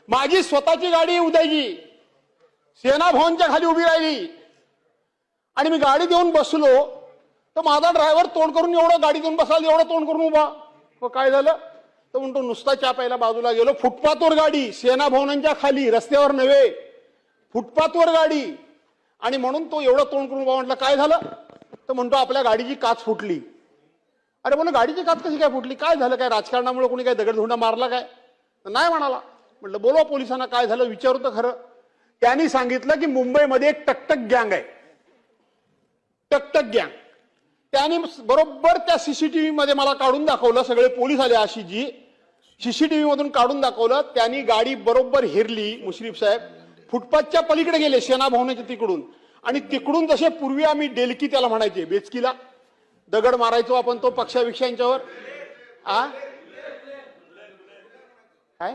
माझी स्वतःची गाडी उद्याची सेना भवनच्या खाली उभी राहिली आणि मी गाडी देऊन बसलो तर माझा ड्रायव्हर तोंड करून एवढं गाडी देऊन बसायला एवढं तोंड करून उभा. मग काय झालं तर म्हणतो नुसता चहा प्यायला बाजूला गेलो. फुटपाथवर गाडी, सेना भवनांच्या खाली, रस्त्यावर नव्हे, फुटपाथवर गाडी. आणि म्हणून तो एवढं तोंड करून उभा. म्हटलं काय झालं तर म्हणतो आपल्या गाडीची काच फुटली. अरे म्हणून गाडीची काच कशी काय फुटली, काय झालं, काय राजकारणामुळे कोणी काय दगडधोंडा मारला काय, नाही म्हणाला. म्हटलं बोलवा पोलिसांना, काय झालं विचारू तर खरं. त्यांनी सांगितलं की मुंबईमध्ये एक टकटक गँग आहे, टकटक गँग. त्यांनी बरोबर त्या सीसीटीव्ही मध्ये मला काढून दाखवलं, सगळे पोलीस आले अशी जी सीसीटीव्ही मधून काढून दाखवलं. त्यांनी गाडी बरोबर हेरली. मुश्रीफ साहेब फुटपाथच्या पलीकडे गेले सेना भवनाच्या तिकडून, आणि तिकडून जसे पूर्वी आम्ही डेलकी त्याला म्हणायचे, बेचकीला दगड मारायचो आपण तो पक्षाविषयांच्यावर. काय